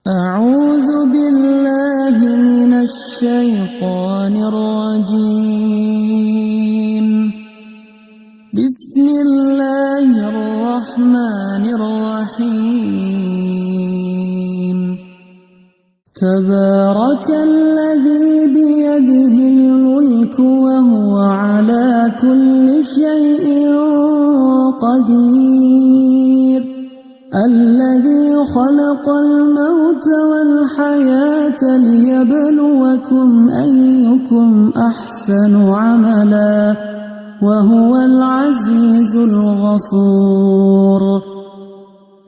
أعوذ بالله من الشيطان الرجيم. بسم الله الرحمن الرحيم. تبارك الذي بيده الملك وهو على كل شيء قدير. الذي خلق الموت والحياة ليبلوكم أيكم أحسن عملا وهو العزيز الغفور.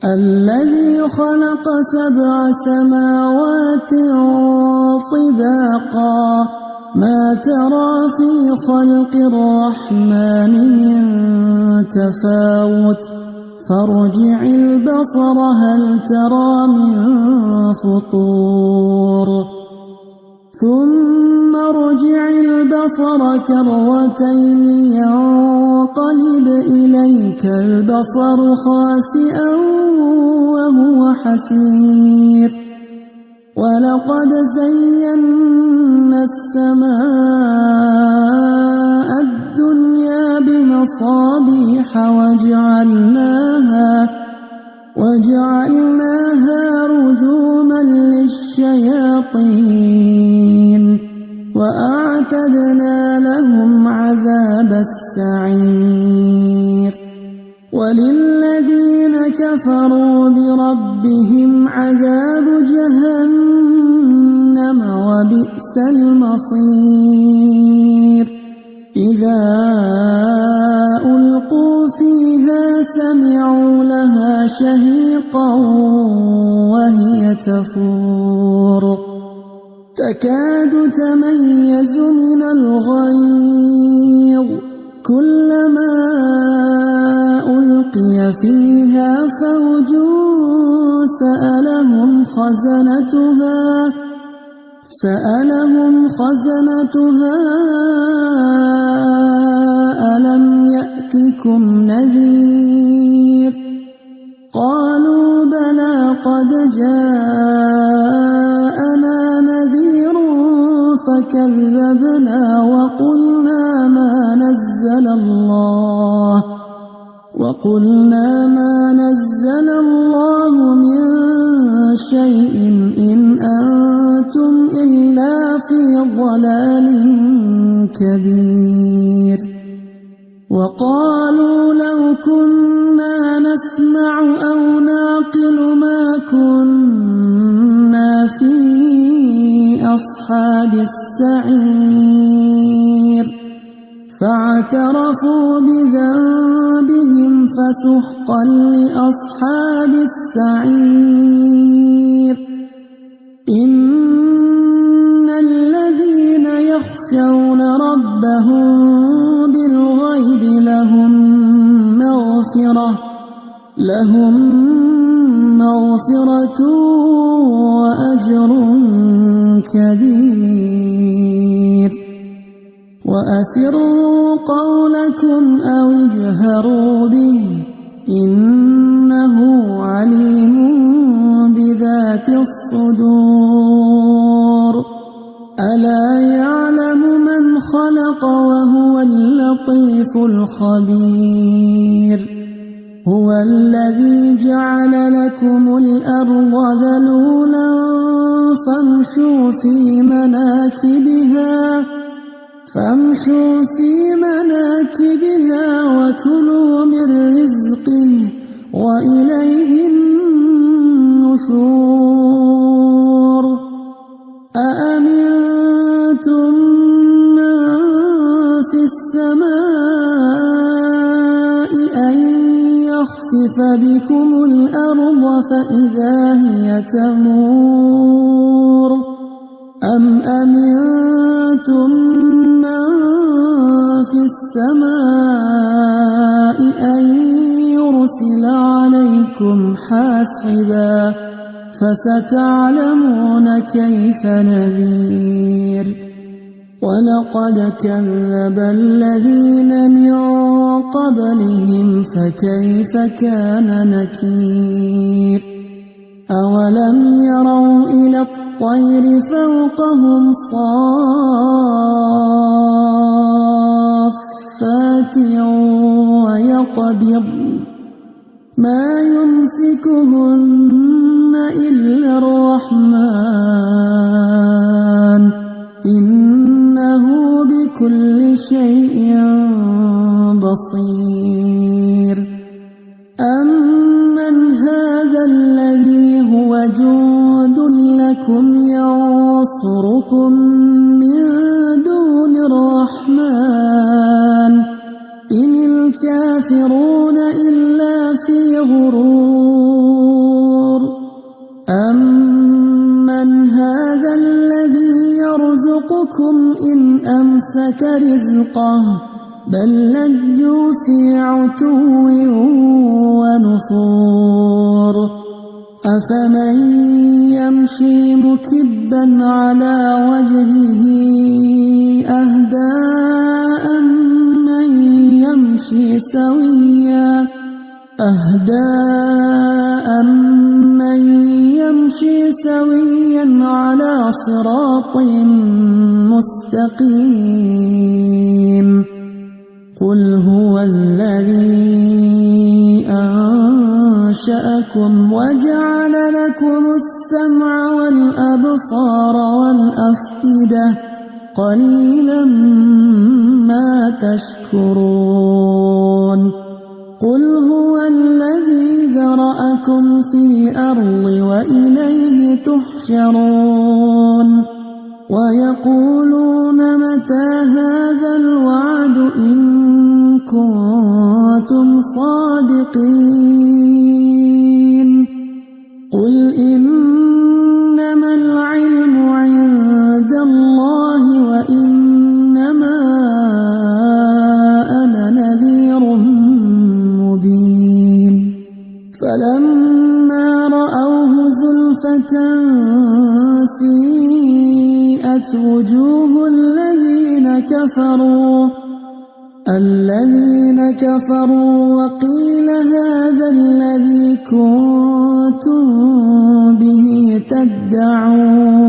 الذي خلق 7 سماوات طباقا ما ترى في خلق الرحمن من تفاوت فارجع البصر هل ترى من فطور ثم ارجع البصر كرتين ينقلب إليك البصر خاسئا وهو حسير. ولقد زينا السماء الدنيا بمصابيح وجعلناها رجوما للشياطين وأعتدنا لهم عذاب السعير. وللذين كفروا بربهم عذاب جهنم وبئس المصير. إذا ألقوا فيها سمعوا لها شهيقا وهي تفور تكاد تميز من الغيظ كلما ألقي فيها فوج سألهم خزنتها ألم يأتكم نذير قالوا بلى قد جاءنا نذير فكذبنا وقلنا ما نزل الله من شيء إن أنتم إلا في ضلال كبير. وقالوا لو كنا نسمع أو نعقل ما كنا في أصحاب السعير فاعترفوا بذنبهم فسحقا لأصحاب السعير. إن الذين يخشون ربهم بالغيب لهم مغفرة وأجر كبير. وأسروا قولكم أو اجهروا به إنه عليم بذات الصدور. ألا يعلم من خلق وهو اللطيف الخبير. هو الذي جعل لكم الأرض ذلولا فامشوا في مناكبها وكلوا من رزقه وإليه النشور. أأمنتم من في السماء أن يخسف بكم الأرض فإذا هي تمور أم أمنتم من في السماء أن يرسل عليكم حاصبا فستعلمون كيف نذير. ولقد كذب الذين من قبلهم فكيف كان نكير. أولم يروا إلى الطير فوقهم صافات ويقبضن ما يمسكهن إلا الرحمن إنه بكل شيء بصير أمن هذا الذي هو جند لكم ينصركم من دون الرحمن إن الكافرون إلا في غرور أمن هذا الذي يرزقكم إن أمسك رزقه بل لجوا في عتو ونفور أفمن يمشي مكبا على وجهه أهدى أمن يمشي سويا على صراط مستقيم قل هو الذي أنشأكم وجعل لكم السمع والأبصار والأفئدة قليلا ما تشكرون قل هو الذي ذرأكم في الأرض وإليه تحشرون ويقولون متى هذا الوعد إن كنتم صادقين قل إنما العلم عند الله وإنما أنا نذير مبين فلما رأوه زلفة سيئت وجوه الذين كفروا وقيل هذا الذي كنتم به تدعون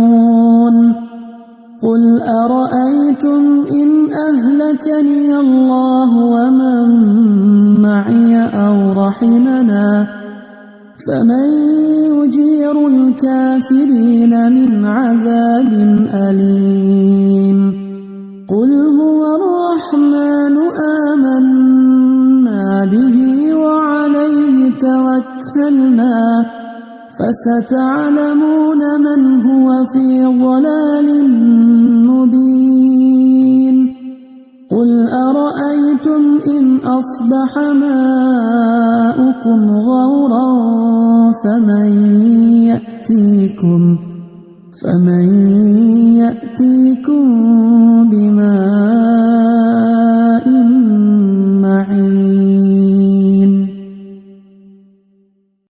قل أرأيتم إن أهلكني الله ومن معي أو رحمنا فمن يجير الكافرين من عذاب أليم قل هو الرحمن آمنا به وعليه توكلنا فستعلمون من هو في ضلال مبين قل أرأيتم إن أصبح ماؤكم غورا فمن يأتيكم